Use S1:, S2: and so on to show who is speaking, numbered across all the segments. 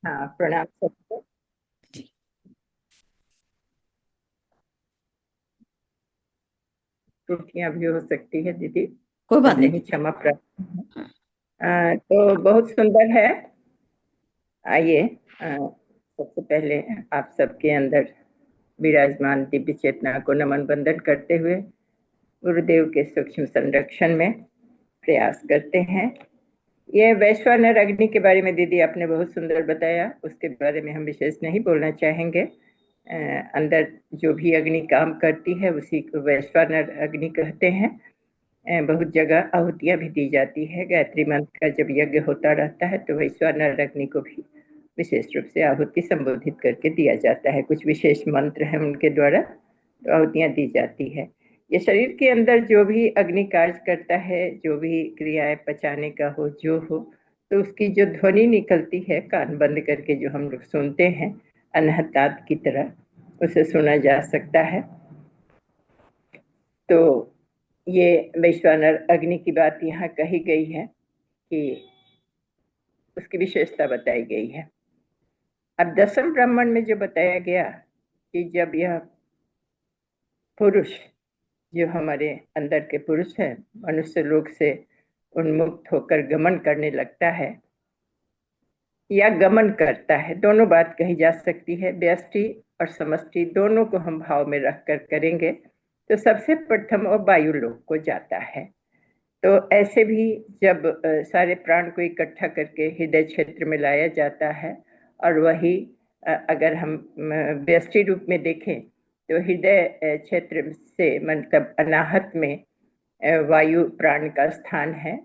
S1: हाँ, प्रणाम सबको।
S2: जी।
S1: त्रुटियां भी हो सकती है दीदी,
S2: कोई बात
S1: पहले
S2: नहीं
S1: ही
S2: दीदी।
S1: क्षमा प्रार्थना है।
S2: हाँ।
S1: तो बहुत सुंदर है। आइए, सबसे पहले आप सबके अंदर विराजमान दिव्य चेतना को नमन बंदन करते हुए गुरुदेव के सूक्ष्म संरक्षण में प्रयास करते हैं। यह वैश्वानर अग्नि के बारे में दीदी आपने बहुत सुंदर बताया, उसके बारे में हम विशेष नहीं बोलना चाहेंगे। अंदर जो भी अग्नि काम करती है उसी को वैश्वानर अग्नि कहते हैं। बहुत जगह आहुतियां भी दी जाती है। गायत्री मंत्र का जब यज्ञ होता रहता है तो वैश्वानर अग्नि को भी विशेष रूप से आहुति संबोधित करके दिया जाता है। कुछ विशेष मंत्र हैं उनके द्वारा तो आहुतियां दी जाती है। ये शरीर के अंदर जो भी अग्नि कार्य करता है, जो भी क्रियाएं पचाने का हो जो हो, तो उसकी जो ध्वनि निकलती है कान बंद करके जो हम लोग सुनते हैं अनहताद की तरह, उसे सुना जा सकता है। तो ये वैश्वानर अग्नि की बात यहाँ कही गई है कि उसकी विशेषता बताई गई है। अब दसम ब्राह्मण में जो बताया गया कि जब यह पुरुष, जो हमारे अंदर के पुरुष है, मनुष्य लोक से उन्मुक्त होकर गमन करने लगता है या गमन करता है, दोनों बात कही जा सकती है। व्यष्टि और समष्टि दोनों को हम भाव में रखकर करेंगे तो सबसे प्रथम वो वायु लोक को जाता है। तो ऐसे भी जब सारे प्राण को इकट्ठा करके हृदय क्षेत्र में लाया जाता है, और वही अगर हम व्यष्टि रूप में देखें तो हृदय क्षेत्र से मतलब अनाहत में वायु प्राण का स्थान है।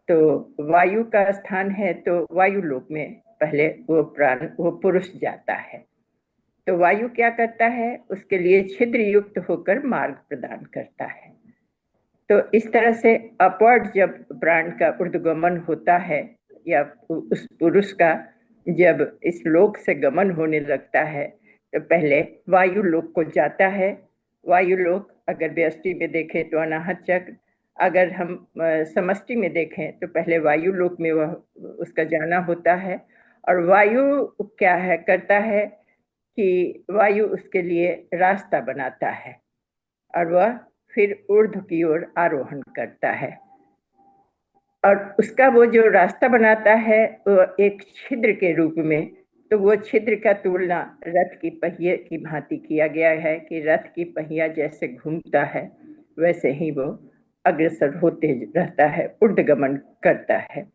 S1: तो वायु का स्थान है तो वायु लोक में पहले वो प्राण, वो पुरुष जाता है। तो वायु क्या करता है, उसके लिए छिद्र युक्त होकर मार्ग प्रदान करता है। तो इस तरह से अपवर्ड जब प्राण का ऊर्ध्वगमन होता है या उस पुरुष का जब इस लोक से गमन होने लगता है तो पहले वायु लोक को जाता है। वायु लोक अगर व्यष्टि में देखें तो अनाहत चक्र, अगर हम समष्टि में देखें तो पहले वायु लोक में वह उसका जाना होता है। और वायु क्या है करता है कि वायु उसके लिए रास्ता बनाता है और वह फिर ऊर्ध्व की ओर आरोहण करता है। और उसका वो जो रास्ता बनाता है वो एक छिद्र के रूप में। तो वो छिद्र का तुलना रथ की पहिए की भांति किया गया है कि रथ की पहिया जैसे घूमता है वैसे ही वो अग्रसर होते रहता है, ऊर्ध्वगमन करता है।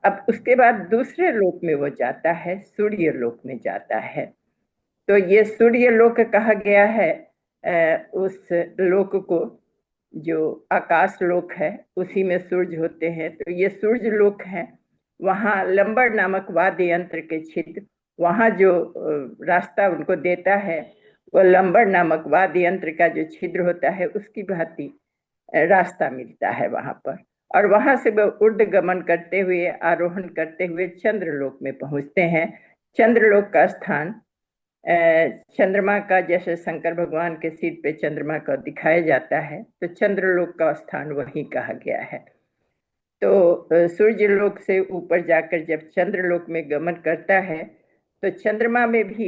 S1: अब उसके बाद दूसरे लोक में वो जाता है, सूर्य लोक में जाता है। तो ये सूर्य लोक कहा गया है उस लोक को जो आकाश लोक है, उसी में सूर्य होते हैं। तो ये सूर्य लोक है। वहाँ लंबर नामक वाद्य यंत्र के छिद्र, वहाँ जो रास्ता उनको देता है वो लंबर नामक वाद्य यंत्र का जो छिद्र होता है उसकी भांति रास्ता मिलता है वहां पर। और वहां से वो ऊर्ध्व गमन करते हुए, आरोहण करते हुए चंद्रलोक में पहुंचते हैं। चंद्रलोक का स्थान चंद्रमा का, जैसे शंकर भगवान के सिर पे चंद्रमा का दिखाया जाता है, तो चंद्रलोक का स्थान वही कहा गया है। तो सूर्य लोक से ऊपर जाकर जब चंद्रलोक में गमन करता है तो चंद्रमा में भी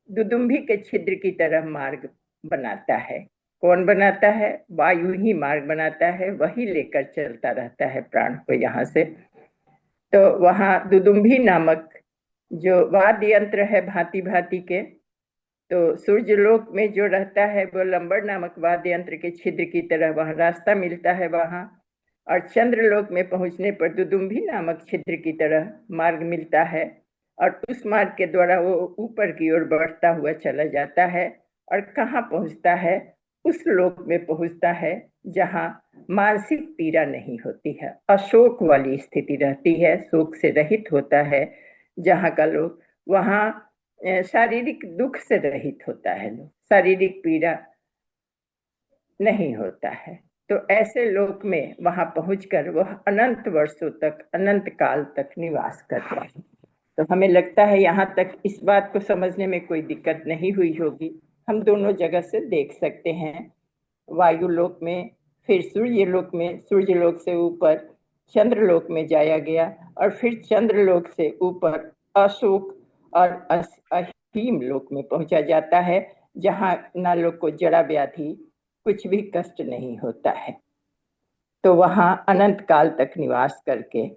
S1: दुदुम्भी के छिद्र की तरह मार्ग बनाता है। कौन बनाता है? वायु ही मार्ग बनाता है, वही लेकर चलता रहता है प्राण को यहाँ से। तो वहाँ दुदुम्भी नामक जो वाद्य यंत्र है भांति भांति के, तो सूर्यलोक में जो रहता है वो लंबर नामक वाद्य यंत्र के छिद्र की तरह वहां रास्ता मिलता है वहां। और चंद्रलोक में पहुंचने पर दुदुम्भी नामक छिद्र की तरह मार्ग मिलता है। और उस मार्ग के द्वारा वो ऊपर की ओर बढ़ता हुआ चला जाता है। और कहाँ पहुंचता है? उस लोक में पहुंचता है जहाँ मानसिक पीड़ा नहीं होती है, अशोक वाली स्थिति रहती है, शोक से रहित होता है जहाँ का लोग। वहाँ शारीरिक दुख से रहित होता है, लोग शारीरिक पीड़ा नहीं होता है। तो ऐसे लोक में वहां पहुंचकर वह अनंत वर्षों तक, अनंत काल तक निवास करता है। तो हमें लगता है यहाँ तक इस बात को समझने में कोई दिक्कत नहीं हुई होगी। हम दोनों जगह से देख सकते हैं, वायु लोक में, फिर सूर्य लोक में, सूर्य लोक से ऊपर चंद्रलोक में जाया गया, और फिर चंद्रलोक से ऊपर अशोक और अहीम लोक में पहुंचा जाता है, जहां न लोग को जड़ा व्याधि कुछ भी कष्ट नहीं होता है। तो वहां अनंत काल तक निवास करके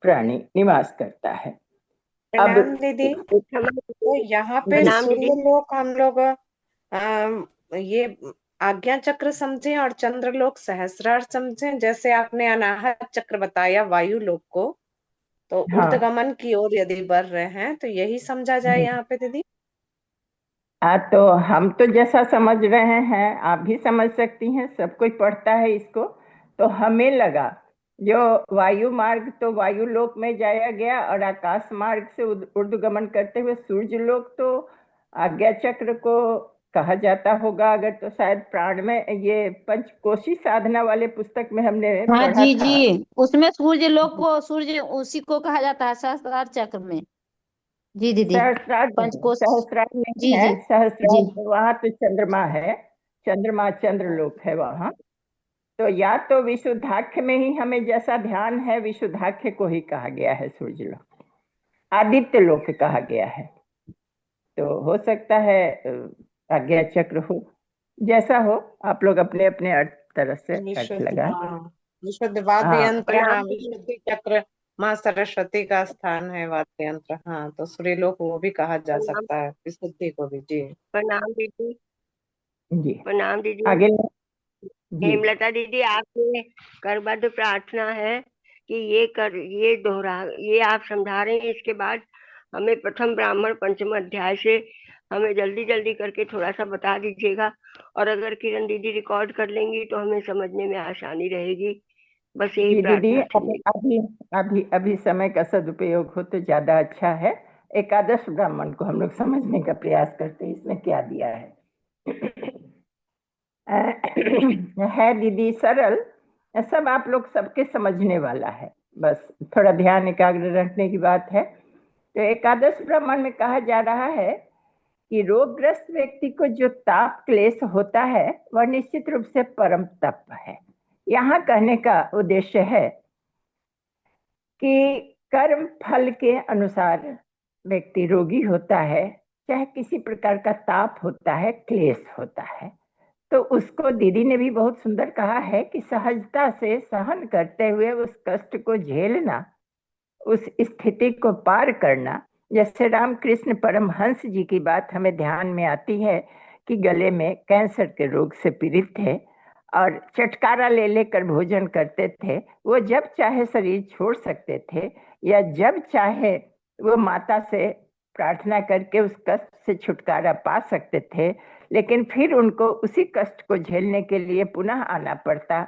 S1: प्राणी निवास करता है। अब
S2: प्रणाम दीदी। तो यहाँ पे
S1: जी
S3: प्रणाम दीदी।
S2: सूर्य लोक हम लोग ये आज्ञा चक्र समझे और चंद्र लोक सहस्रार समझे। जैसे आपने अनाहत चक्र बताया वायु लोक को, तो
S1: हाँ।
S2: ऊर्ध्वगमन की ओर यदि बढ़ रहे हैं तो यही समझा जाए यहाँ पे दीदी।
S1: तो हम तो जैसा समझ रहे हैं आप भी समझ सकती हैं, सब कोई पढ़ता है इसको। तो हमें लगा जो वायु मार्ग तो वायु लोक में जाया गया, और आकाश मार्ग से ऊर्ध्वगमन करते हुए सूर्य लोक तो आज्ञा चक्र को कहा जाता होगा। अगर तो शायद प्राण में ये पंचकोशी साधना वाले पुस्तक में हमने
S3: हाँ
S1: पढ़ा
S3: जी
S1: था।
S3: जी, उसमें सूर्य लोक को सूर्य उसी को कहा जाता है सहस्त्रार चक्र में। जी दीदी।
S1: सहस्त्रार नहीं,
S3: पंचकोश।
S1: सहस्त्रार नहीं
S3: जी
S1: है।
S3: जी जी।
S1: सहस्त्रार वहां तो चंद्रमा है, चंद्रमा चंद्रलोक है वहां। तो या तो विशुद्धाख्य में ही हमें जैसा ध्यान है विशुद्धाख्य को ही कहा गया है सूर्य लोक, आदित्य लोक कहा गया है। तो हो सकता है आज्ञा चक्र हो, जैसा हो आप लोग अपने अपने अर्थ तरह से अर्थ
S2: विशुद्ध,
S1: लगा।
S2: हाँ, विशुद्ध वाद्य
S1: हाँ
S2: यंत्र, हाँ,
S3: प्रणाम दीदी।
S2: विशुद्धि चक्र माँ सरस्वती का स्थान है वाद्य यंत्र। हाँ, तो सूर्य लोक वो भी कहा जा
S3: प्रणाम।
S2: सकता है, विशुद्धि को भी। जी
S3: प्रणाम दीदी।
S1: जी।
S3: प्रणाम दीदी।
S1: आगे जी।
S3: हेमलता दीदी, आपसे करबद्ध प्रार्थना है कि ये दोहरा, ये आप समझा रहे हैं, इसके बाद हमें प्रथम ब्राह्मण पंचम अध्याय से हमें जल्दी जल्दी करके थोड़ा सा बता दीजिएगा। और अगर किरण दीदी रिकॉर्ड कर लेंगी तो हमें समझने में आसानी रहेगी। बस यही
S1: जी दीदी,
S3: प्रार्थना थी
S1: अभी
S3: मेरी।
S1: अभी अभी अभी समय का सदुपयोग हो तो ज्यादा अच्छा है। एकादश ब्राह्मण को हम लोग समझने का प्रयास करते हैं, इसमें क्या दिया है दीदी सरल, सब आप लोग सबके समझने वाला है, बस थोड़ा ध्यान एकाग्र रखने की बात है। तो एकादश ब्राह्मण में कहा जा रहा है कि रोगग्रस्त व्यक्ति को जो ताप क्लेश होता है वह निश्चित रूप से परम तप है। यहाँ कहने का उद्देश्य है कि कर्म फल के अनुसार व्यक्ति रोगी होता है, चाहे किसी प्रकार का ताप होता है, क्लेश होता है, तो उसको दीदी ने भी बहुत सुंदर कहा है कि सहजता से सहन करते हुए उस कष्ट को झेलना, उस स्थिति को पार करना। जैसे रामकृष्ण परमहंस जी की बात हमें ध्यान में आती है कि गले में कैंसर के रोग से पीड़ित थे और चटकारा ले लेकर भोजन करते थे। वो जब चाहे शरीर छोड़ सकते थे, या जब चाहे वो माता से प्रार्थना करके उस कष्ट से छुटकारा पा सकते थे, लेकिन फिर उनको उसी कष्ट को झेलने के लिए पुनः आना पड़ता।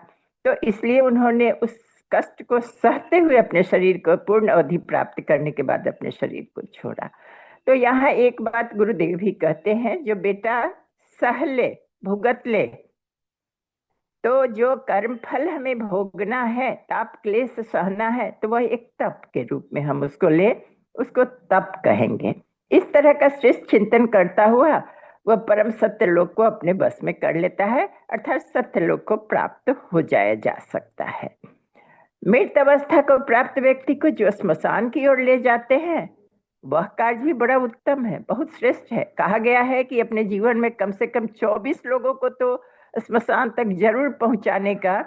S1: तो इसलिए उन्होंने उस कष्ट को सहते हुए अपने शरीर को पूर्ण अवधि प्राप्त करने के बाद अपने शरीर को छोड़ा। तो यहाँ एक बात गुरुदेव भी कहते हैं, जो बेटा सह ले, भुगत ले, तो जो कर्म फल हमें भोगना है, ताप क्लेश सहना है, तो वह एक तप के रूप में हम उसको ले, उसको तप कहेंगे। इस तरह का श्रेष्ठ चिंतन करता हुआ वह परम सत्य लोक को अपने बस में कर लेता है, अर्थात सत्य लोक को प्राप्त हो जाया जा सकता है। मृत अवस्था को प्राप्त व्यक्ति को जो स्मशान की ओर ले जाते हैं वह कार्य भी बड़ा उत्तम है, बहुत श्रेष्ठ है। कहा गया है कि अपने जीवन में कम से कम 24 लोगों को तो स्मशान तक जरूर पहुंचाने का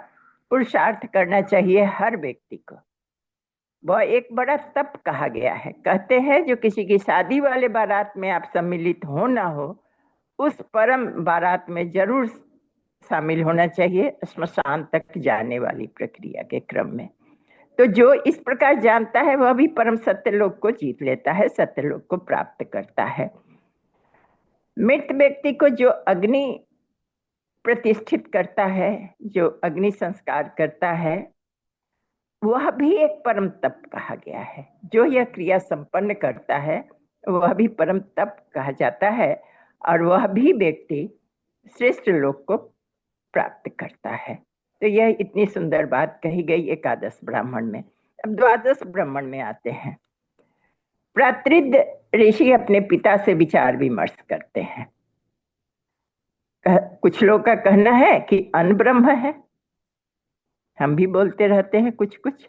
S1: पुरुषार्थ करना चाहिए हर व्यक्ति को। वह एक बड़ा तप कहा गया है। कहते हैं जो किसी की शादी वाले बारात में आप सम्मिलित हो ना हो, उस परम बारात में जरूर शामिल होना चाहिए स्मशान तक जाने वाली प्रक्रिया के क्रम में। तो जो इस प्रकार जानता है वह भी परम सत्य लोक को जीत लेता है, सत्य लोक को प्राप्त करता है। मृत व्यक्ति को जो अग्नि प्रतिष्ठित करता है, जो अग्नि संस्कार करता है, वह भी एक परम तप कहा गया है। जो यह क्रिया संपन्न करता है वह भी परम तप कहा जाता है, और वह भी व्यक्ति श्रेष्ठ लोक को प्राप्त करता है। तो यह इतनी सुंदर बात कही गई एकादश ब्राह्मण में। अब द्वादश ब्राह्मण में आते हैं। प्रातृद ऋषि अपने पिता से विचार विमर्श करते हैं। कुछ लोग का कहना है कि अन्न ब्रह्म है, हम भी बोलते रहते हैं कुछ कुछ।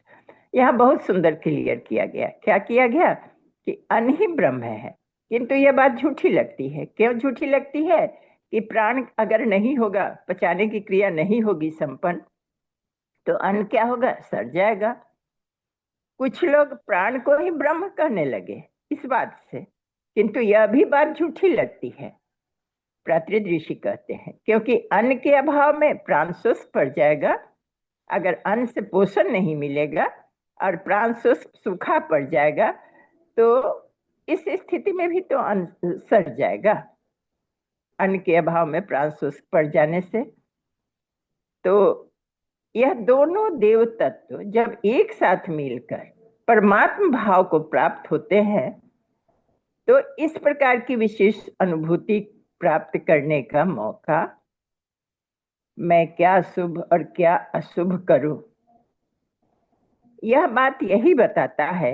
S1: यहाँ बहुत सुंदर क्लियर किया गया। क्या किया गया कि अन्न ही ब्रह्म है, किंतु यह बात झूठी लगती है। क्यों झूठी लगती है? कि प्राण अगर नहीं होगा, पचाने की क्रिया नहीं होगी संपन्न, तो अन्न क्या होगा? सड़ जाएगा। कुछ लोग प्राण को ही ब्रह्म कहने लगे इस बात से, किंतु यह भी बात झूठी लगती है। प्रातृ ऋषि कहते हैं क्योंकि अन्न के अभाव में प्राण सुस्त पड़ जाएगा। अगर अन्न से पोषण नहीं मिलेगा और प्राण सुस्त सूखा पड़ जाएगा, तो इस स्थिति में भी तो अन्न सड़ जाएगा, अन्न के अभाव में प्राण सुस्त पड़ जाने से। तो यह दोनों देव तत्व जब एक साथ मिलकर परमात्म भाव को प्राप्त होते हैं, तो इस प्रकार की विशेष अनुभूति प्राप्त करने का मौका, मैं क्या शुभ और क्या अशुभ करूं, यह बात यही बताता है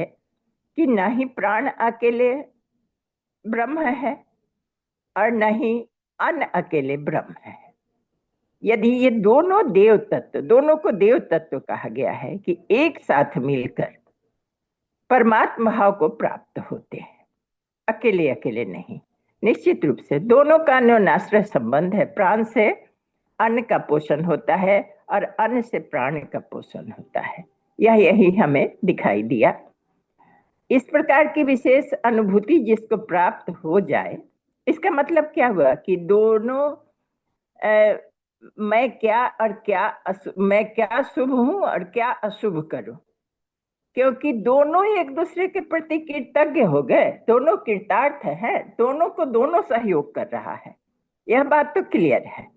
S1: कि न ही प्राण अकेले ब्रह्म है और न ही अन्न अकेले ब्रह्म है। यदि ये दोनों देव तत्व, दोनों को देव तत्व कहा गया है कि एक साथ मिलकर परमात्मा भाव को प्राप्त होते हैं, अकेले अकेले नहीं। निश्चित रूप से दोनों का अन्योन्याश्रय संबंध है। प्राण से अन्न का पोषण होता है और अन्न से प्राण का पोषण होता है। यही हमें दिखाई दिया। इस प्रकार की विशेष अनुभूति जिसको प्राप्त हो जाए, इसका मतलब क्या हुआ कि दोनों मैं क्या और क्या मैं क्या शुभ हूं और क्या अशुभ करूं, क्योंकि दोनों एक दूसरे के प्रति कृतज्ञ हो गए, दोनों कृतार्थ है, दोनों को दोनों सहयोग कर रहा है। यह बात तो क्लियर है।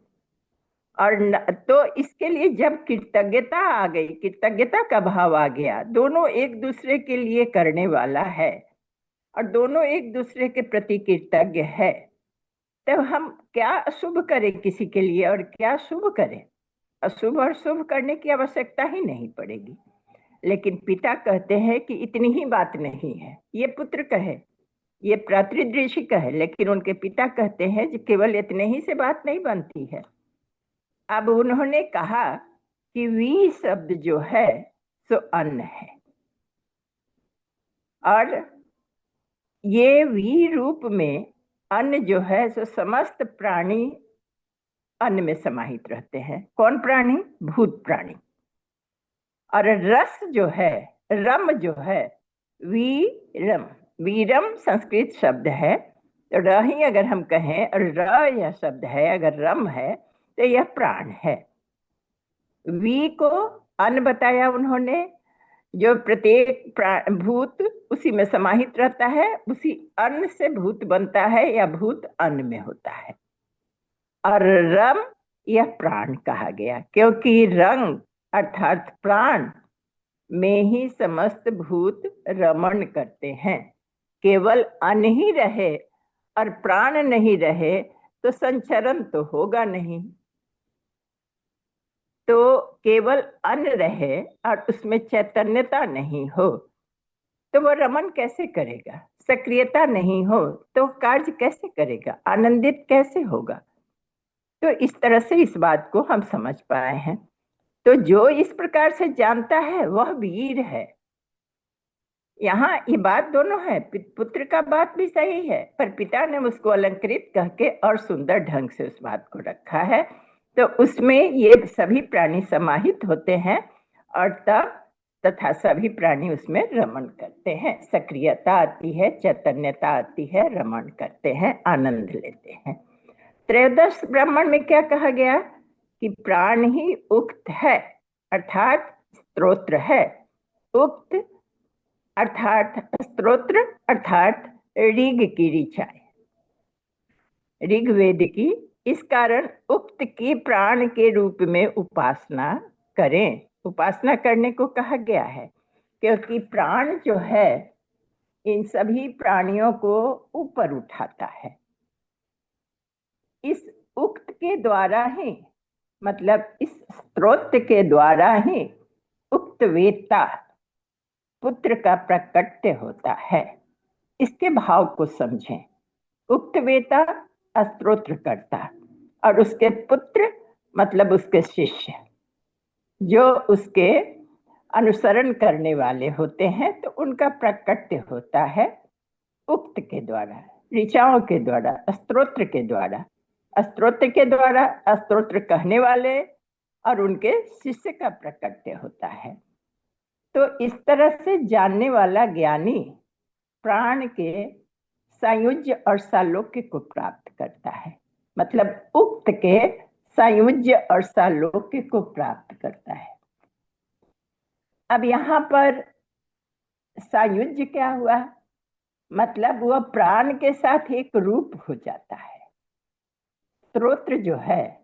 S1: और तो इसके लिए जब कृतज्ञता आ गई, कृतज्ञता का भाव आ गया, दोनों एक दूसरे के लिए करने वाला है और दोनों एक दूसरे के प्रति कृतज्ञ है, तब हम क्या अशुभ करें किसी के लिए और क्या शुभ करें? अशुभ और शुभ करने की आवश्यकता ही नहीं पड़ेगी। लेकिन पिता कहते हैं कि इतनी ही बात नहीं है। ये पुत्र कहे, ये प्रातृ ऋषि कहे, लेकिन उनके पिता कहते हैं कि केवल इतने ही से बात नहीं बनती है। अब उन्होंने कहा कि वी शब्द जो है सो अन्न है, और ये वी रूप में अन्न जो है सो समस्त प्राणी अन्न में समाहित रहते हैं। कौन प्राणी? भूत प्राणी। और रस जो है, रम जो है, वीरम, वीरम संस्कृत शब्द है, तो र ही अगर हम कहें और र यह शब्द है, अगर रम है तो यह प्राण है। वी को अन्न बताया उन्होंने, जो प्रत्येक भूत उसी में समाहित रहता है, उसी अन्न से भूत बनता है या भूत अन्न में होता है। और रम यह प्राण कहा गया क्योंकि रंग अर्थात प्राण में ही समस्त भूत रमण करते हैं। केवल अन्न ही रहे और प्राण नहीं रहे तो संचरण तो होगा नहीं। तो केवल अन्न रहे और उसमें चैतन्यता नहीं हो तो वो रमन कैसे करेगा? सक्रियता नहीं हो तो कार्य कैसे करेगा? आनंदित कैसे होगा? तो इस तरह से इस बात को हम समझ पाए हैं। तो जो इस प्रकार से जानता है वह वीर है। यहाँ ये बात दोनों है, पुत्र का बात भी सही है, पर पिता ने उसको अलंकृत कह के और सुंदर ढंग से उस बात को रखा है। तो उसमें ये सभी प्राणी समाहित होते हैं और तब तथा सभी प्राणी उसमें रमण करते हैं। सक्रियता आती है, चैतन्यता आती है, रमण करते हैं, आनंद लेते हैं। त्रयोदश ब्राह्मण में क्या कहा गया कि प्राण ही उक्त है, अर्थात स्तोत्र है। उक्त अर्थात स्तोत्र अर्थात ऋग की ऋचा, ऋग्वेद की। इस कारण उक्त की प्राण के रूप में उपासना करें। उपासना करने को कहा गया है क्योंकि प्राण जो है इन सभी प्राणियों को ऊपर उठाता है। इस उक्त के द्वारा ही, मतलब इस स्तोत्र के द्वारा ही उक्त वेत्ता पुत्र का प्रकट्य होता है। इसके भाव को समझें। उक्त वेता स्तोत्र करता और उसके पुत्र मतलब उसके शिष्य जो उसके अनुसरण करने वाले होते हैं, तो उनका प्रकट्य होता है उक्त के द्वारा। ऋचाओं के द्वारा, स्तोत्र के द्वारा, स्तोत्र के द्वारा स्तोत्र कहने वाले और उनके शिष्य का प्रकट्य होता है। तो इस तरह से जानने वाला ज्ञानी प्राण के सायुज्य और सालोक्य को प्राप्त करता है, मतलब उक्त के सायुज्य और सालोक्य को प्राप्त करता है। अब यहाँ पर सायुज्य क्या हुआ, मतलब वह प्राण के साथ एक रूप हो जाता है। स्तोत्र जो है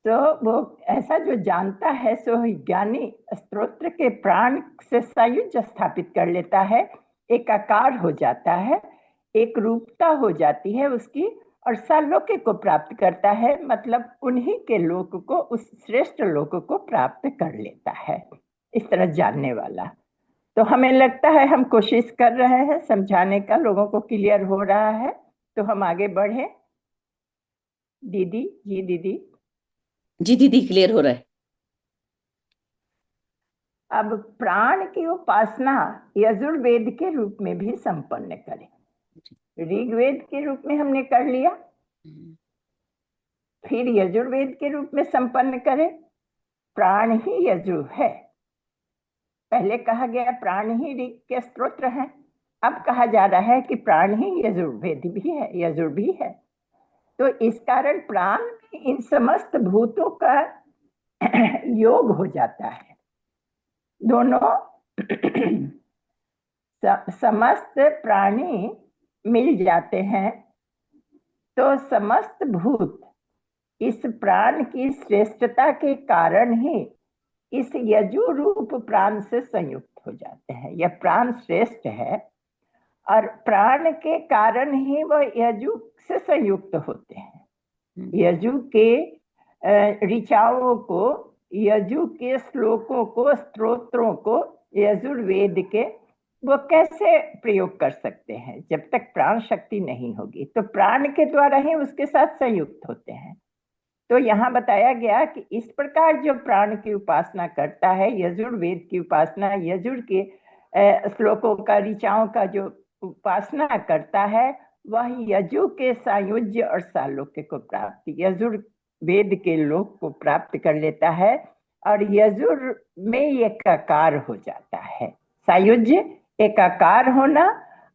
S1: तो वो ऐसा जो जानता है सो ज्ञानी स्तोत्र के प्राण से सायुज्य स्थापित कर लेता है, एक आकार हो जाता है, एक रूपता हो जाती है उसकी, और सालोक्य को प्राप्त करता है, मतलब उन्हीं के लोक को, उस श्रेष्ठ लोक को प्राप्त कर लेता है। इस तरह जानने वाला। तो हमें लगता है हम कोशिश कर रहे हैं समझाने का, लोगों को क्लियर हो रहा है, तो हम आगे बढ़े। दीदी जी, दीदी
S4: जी दीदी क्लियर हो रहा है।
S1: अब प्राण की उपासना यजुर्वेद के रूप में भी संपन्न करें। ऋग्वेद के रूप में हमने कर लिया, फिर यजुर्वेद के रूप में संपन्न करें। प्राण ही यजु है, पहले कहा गया प्राण ही ऋग के स्तोत्र है, अब कहा जा रहा है कि प्राण ही यजुर्वेद भी है, यजुर भी है। तो इस कारण प्राण इन समस्त भूतों का योग हो जाता है। दोनों समस्त प्राणी मिल जाते हैं, तो समस्त भूत इस प्राण की श्रेष्ठता के कारण ही इस यजु रूप प्राण से संयुक्त हो जाते हैं। यह प्राण श्रेष्ठ है और प्राण के कारण ही वह यजु से संयुक्त होते हैं। यजु के ऋचाओं को, यजु के श्लोकों को, स्तोत्रों को, यजुर्वेद के वो कैसे प्रयोग कर सकते हैं जब तक प्राण शक्ति नहीं होगी? तो प्राण के द्वारा ही उसके साथ संयुक्त होते हैं। तो यहाँ बताया गया कि इस प्रकार जो प्राण की उपासना करता है, यजुर्वेद की उपासना, यजुर के श्लोकों का, ऋचाओं का जो उपासना करता है, वह यजु के सायुज्य और सालोक्य को प्राप्ति, यजुर्वेद के लोक को प्राप्त कर लेता है, और यजुर में एकाकार हो जाता है। सायुज्य एकाकार होना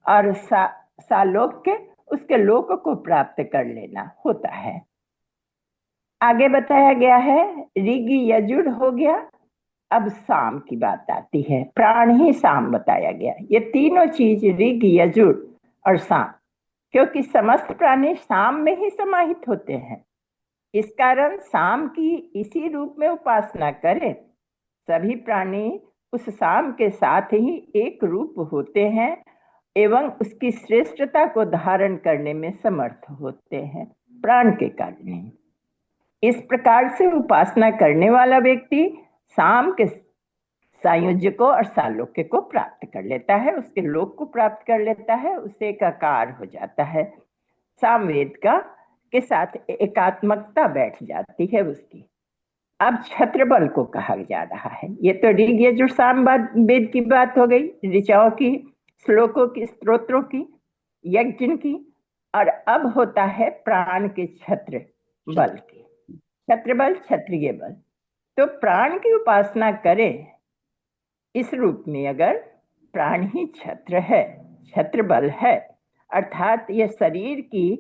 S1: और सालोक्य उसके लोक को प्राप्त कर लेना होता है। आगे बताया गया है ऋग यजुर हो गया, अब साम की बात आती है। प्राण ही साम बताया गया। ये तीनों चीज ऋग यजुर और साम, क्योंकि समस्त प्राणी साम में ही समाहित होते हैं, इस कारण साम की इसी रूप में उपासना करें। सभी प्राणी उस साम के साथ ही एक रूप होते हैं एवं उसकी श्रेष्ठता को धारण करने में समर्थ होते हैं प्राण के कारण। इस प्रकार से उपासना करने वाला व्यक्ति साम के सायुज्य को और सालोक्य को प्राप्त कर लेता है, उसके लोक को प्राप्त कर लेता है, उसे एकाकार हो जाता है। सामवेद का के साथ एकात्मकता बैठ जाती है उसकी। अब छत्र बल को कहा जा रहा है। ये तो ऋग यजुर साम वेद की बात हो गई, ऋचाओं की, श्लोकों की, स्तोत्रों की, यज्ञ की, और अब होता है प्राण के छत्र बल की। छत्र बल, क्षत्रिय बल। तो प्राण की उपासना करें इस रूप में, अगर प्राण ही छत्र है, छत्र बल है, अर्थात ये शरीर की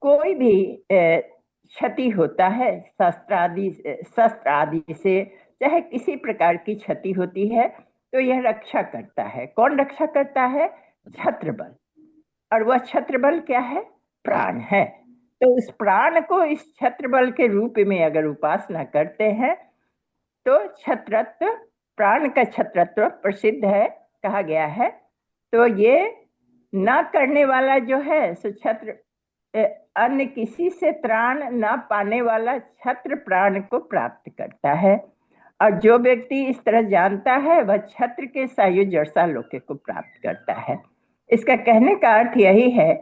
S1: कोई भी क्षति होता है, शस्त्र आदि से, चाहे किसी प्रकार की क्षति होती है, तो यह रक्षा करता है। कौन रक्षा करता है? छत्र बल। और वह छत्र बल क्या है? प्राण है। तो उस प्राण को इस छत्र बल के रूप में अगर उपासना करते हैं तो छत्रत्व, प्राण का छत्रत्व प्रसिद्ध है, कहा गया है। तो ये न करने वाला जो है सो छत्र, अन्य किसी से त्राण न पाने वाला छत्र प्राण को प्राप्त करता है, और जो व्यक्ति इस तरह जानता है वह छत्र के सायुज्य और सालोक्य को प्राप्त करता है। इसका कहने का अर्थ यही है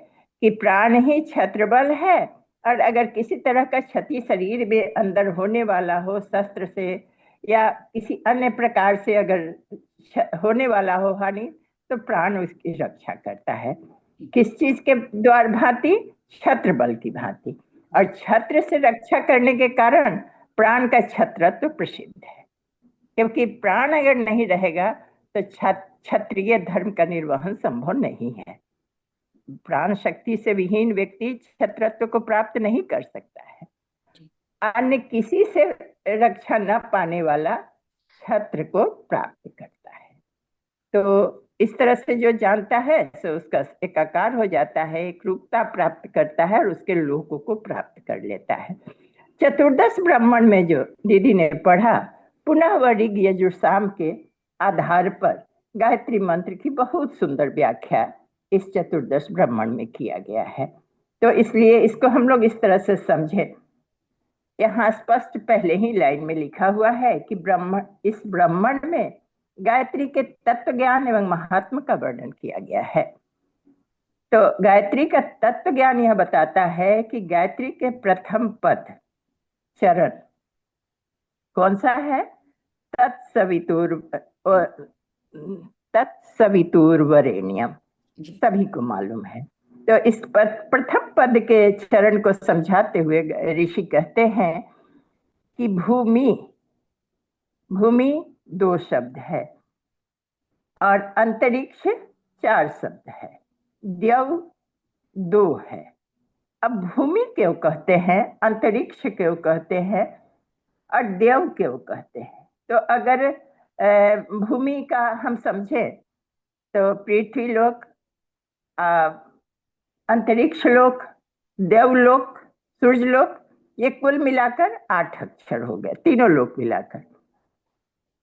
S1: कि प्राण ही छत्र बल है, और अगर किसी तरह का क्षति शरीर में अंदर होने वाला हो, शस्त्र से या किसी अन्य प्रकार से अगर होने वाला हो हानि, तो प्राण उसकी रक्षा करता है। किस चीज के द्वार भांति? छत्र बल की भांति। और छत्र से रक्षा करने के कारण प्राण का छत्रत्व प्रसिद्ध है, क्योंकि प्राण अगर नहीं रहेगा तो क्षत्रिय धर्म का निर्वहन संभव नहीं है। प्राण शक्ति से विहीन व्यक्ति छत्रत्व को प्राप्त नहीं कर सकता है। अन्य किसी से रक्षा न पाने वाला छत्र को प्राप्त करता है। तो इस तरह से जो जानता है सो उसका एकाकार हो जाता है, एक रूपता प्राप्त करता है और उसके लोकों को प्राप्त कर लेता है। चतुर्दश ब्राह्मण में जो दीदी ने पढ़ा, पुनः वह ऋग यजुर साम के आधार पर गायत्री मंत्र की बहुत सुंदर व्याख्या इस चतुर्दश ब्राह्मण में किया गया है। तो इसलिए इसको हम लोग इस तरह से समझे। यहाँ स्पष्ट पहले ही लाइन में लिखा हुआ है कि इस ब्राह्मण में गायत्री के तत्व ज्ञान एवं महात्म का वर्णन किया गया है। तो गायत्री का तत्व ज्ञान यह बताता है कि गायत्री के प्रथम पद चरण कौन सा है? तत्सवितुर्वरेण्यम, सभी को मालूम है। तो इस प्रथम पद के चरण को समझाते हुए ऋषि कहते हैं कि भूमि 2 शब्द है और अंतरिक्ष 4 शब्द है, द्यव 2 है। अब भूमि क्यों कहते हैं, अंतरिक्ष क्यों कहते हैं और देव क्यों कहते हैं? तो अगर भूमि का हम समझे तो पृथ्वी लोक, अंतरिक्ष लोक, देवलोक, सूर्य लोक, ये कुल मिलाकर 8 अक्षर हो गए, तीनों लोक मिलाकर।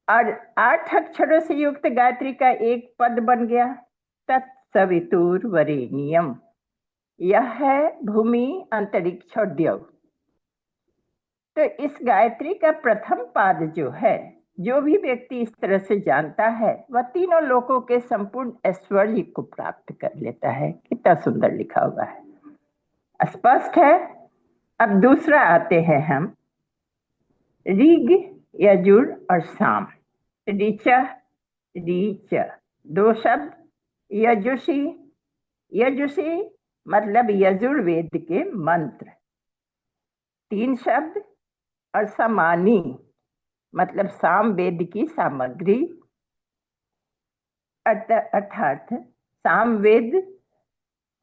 S1: और 8 अक्षरों से युक्त गायत्री का एक पद बन गया तत्सवितुर्वरेण्यम। यह है भूमि, अंतरिक्ष और देव। तो इस गायत्री का प्रथम पाद जो है, जो भी व्यक्ति इस तरह से जानता है वह तीनों लोकों के संपूर्ण ऐश्वर्य को प्राप्त कर लेता है। कितना सुंदर लिखा हुआ है, स्पष्ट है। अब दूसरा आते हैं हम, ऋग यजुर और साम। ऋच 2 शब्द, यजुषी मतलब यजुर्वेद के मंत्र 3 शब्द, और समानी मतलब साम वेद की सामग्री, अर्थात साम वेद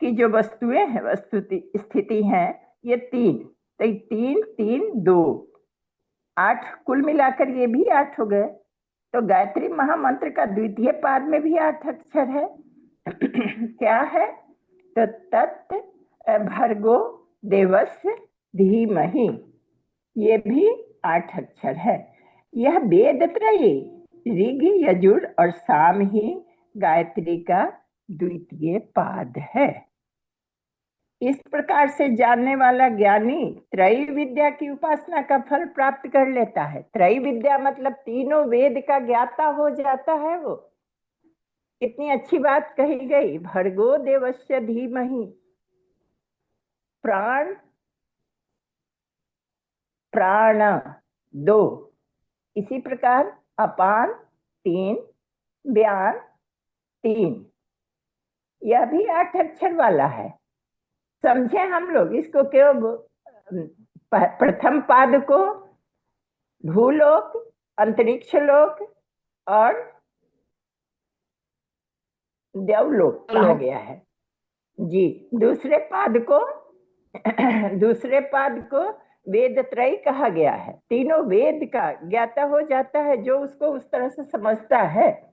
S1: की जो वस्तुएं हैं, स्थिति हैं, ये 3। तो 3 3 2 8 कुल मिलाकर ये भी 8 हो गए। तो गायत्री महामंत्र का द्वितीय पाद में भी 8 अक्षर है। क्या है? तो तत् भर्गो देवस्य धीमहि, ये भी 8 अक्षर है। यह वेद त्रयी ऋग यजुर और साम ही गायत्री का द्वितीय पाद है। इस प्रकार से जानने वाला ज्ञानी त्रयी विद्या की उपासना का फल प्राप्त कर लेता है। त्रयी विद्या मतलब तीनों वेद का ज्ञाता हो जाता है वो। इतनी अच्छी बात कही गई, भर्गो देवस्य धीमहि। प्राण 2, इसी प्रकार अपान 3, व्यान 3, यह भी 8 अक्षर वाला है। समझे हम लोग इसको? क्यों प्रथम पाद को भूलोक, अंतरिक्ष लोक और देवलोक कहा गया है जी। दूसरे पाद को वेद त्रय कहा गया है। तीनों वेद का ज्ञाता हो जाता है जो उसको उस तरह से समझता है।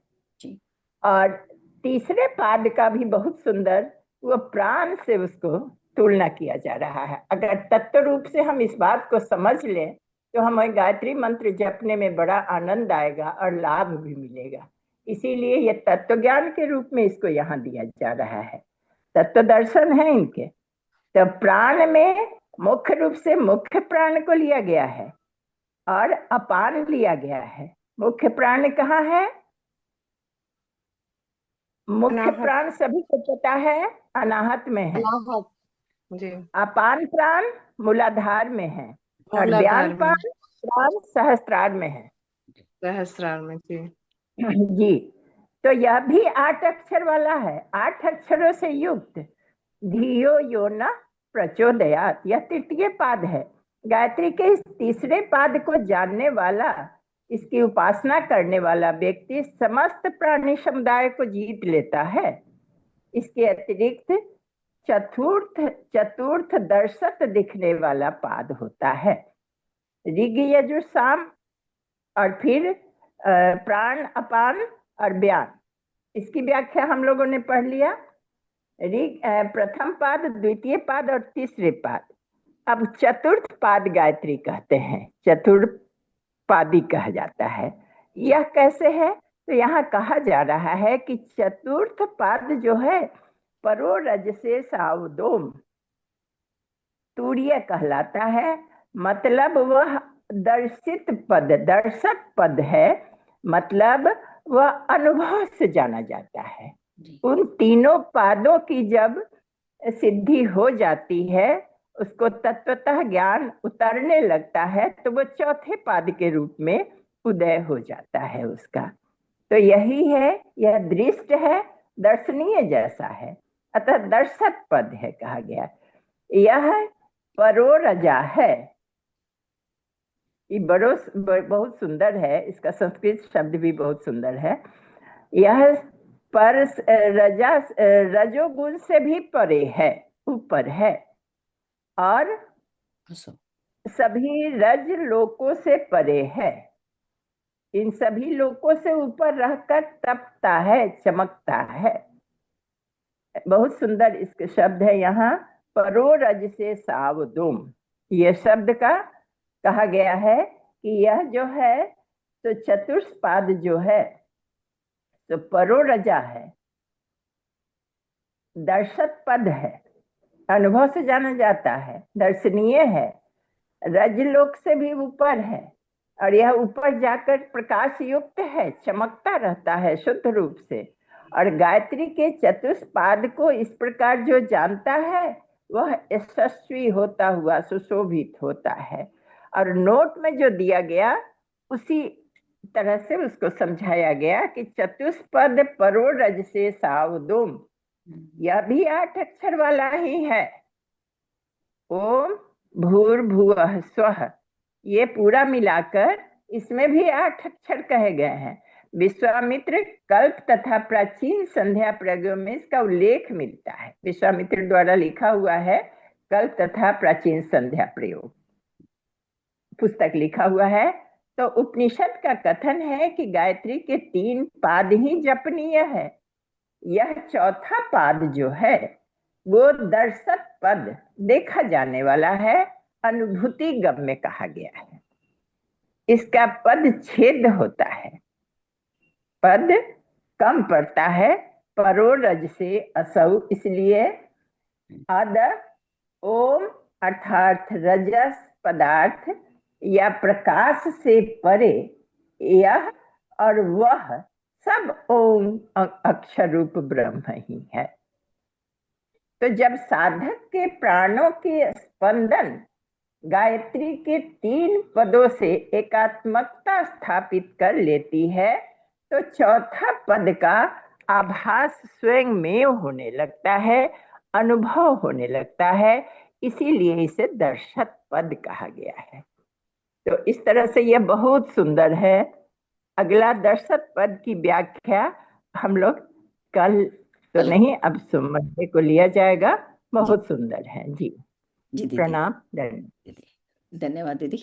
S1: और तीसरे पाद का भी बहुत सुंदर, वो प्राण से उसको तुलना किया जा रहा है। अगर तत्व रूप से हम इस बात को समझ लें तो हमें गायत्री मंत्र जपने में बड़ा आनंद आएगा और लाभ भी मिलेगा। इसीलिए ये तत्व ज्ञान के रूप में इसको यहाँ दिया जा रहा है। तत्व दर्शन है इनके। तो प्राण में मुख्य रूप से मुख्य प्राण को लिया गया है और अपान लिया गया है। मुख्य प्राण कहाँ है? मुख्य प्राण सभी को पता है, अनाहत में है।
S2: जी।
S1: अपान प्राण मूलाधार में है और व्यान प्राण सहस्त्रार में है।
S2: सहस्त्रार में जी।
S1: जी। तो यह भी 8 अक्षर वाला है, 8 अक्षरों से युक्त। धियो यो न प्रचोदयात, यह तृतीय पाद है। गायत्री के इस तीसरे पाद को जानने वाला, इसकी उपासना करने वाला व्यक्ति समस्त प्राणी समुदाय को जीत लेता है। इसके अतिरिक्त चतुर्थ दर्शत दिखने वाला पाद होता है। ऋग यजुर साम और फिर प्राण अपान और व्यान, इसकी व्याख्या हम लोगों ने पढ़ लिया। ऋग प्रथम पाद, द्वितीय पाद और तीसरे पाद। अब चतुर्थ पाद गायत्री कहते हैं, चतुर्पादी कहा जाता है। यह कैसे है? तो यहाँ कहा जा रहा है कि चतुर्थ पाद जो है परो रज से सावदोम तूर्य कहलाता है। मतलब वह दर्शक पद है, मतलब वह अनुभव से जाना जाता है। उन तीनों पादों की जब सिद्धि हो जाती है, उसको तत्वतः ज्ञान उतरने लगता है, तो वो चौथे पाद के रूप में उदय हो जाता है उसका। तो यही है, यह दृष्ट है, दर्शनीय जैसा है, अतः दर्शक पद है कहा गया। यह परोरजा है, ये बहुत सुंदर है, इसका संस्कृत शब्द भी बहुत सुंदर है। यह पर रजोगुण से भी परे है, ऊपर है, और सभी रज लोकों से परे है। इन सभी लोकों से ऊपर रहकर तपता है, चमकता है। बहुत सुंदर इसके शब्द है यहाँ, परो रज से सावदुम, ये शब्द का कहा गया है कि यह जो है तो चतुष्पाद जो है तो परो रजा है, दर्शक पद है, अनुभव से जाना जाता है, दर्शनीय है, रजलोक से भी ऊपर है, और यह ऊपर जाकर प्रकाश युक्त है, चमकता रहता है शुद्ध रूप से। और गायत्री के चतुष्पाद को इस प्रकार जो जानता है वह यशस्वी होता हुआ सुशोभित होता है। और नोट में जो दिया गया उसी तरह से उसको समझाया गया कि चतुष्पद परो रज से सावदुम, यह भी 8 अक्षर वाला ही है। ओम भूर्भुवः स्वः, ये पूरा मिलाकर इसमें भी 8 अक्षर कहे गए हैं। विश्वामित्र कल्प तथा प्राचीन संध्या प्रयोगों में इसका उल्लेख मिलता है। विश्वामित्र द्वारा लिखा हुआ है कल्प तथा प्राचीन संध्या प्रयोग, पुस्तक लिखा हुआ है। तो उपनिषद का कथन है कि गायत्री के 3 पाद ही जपनीय है। यह चौथा पाद जो है वो दर्शक पद, देखा जाने वाला है, अनुभूति गम्य कहा गया है। इसका पद छेद होता है, पद कम पड़ता है, परो रज से असौ, इसलिए अद ओम अर्थात रजस पदार्थ या प्रकाश से परे यह और वह सब ओम अक्षर रूप ब्रह्म ही है। तो जब साधक के प्राणों के स्पंदन गायत्री के 3 पदों से एकात्मकता स्थापित कर लेती है, तो चौथा पद का आभास स्वयं में होने लगता है, अनुभव होने लगता है, इसीलिए इसे दर्शक पद कहा गया है। तो इस तरह से यह बहुत सुंदर है। अगला दर्शक पद की व्याख्या हम लोग कल तो नहीं, अब मंडे को लिया जाएगा। बहुत सुंदर है जी।
S4: जी
S1: प्रणाम,
S4: धन्यवाद दीदी।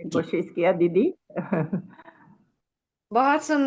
S1: कोशिश किया दीदी।
S2: बहुत सुंदर।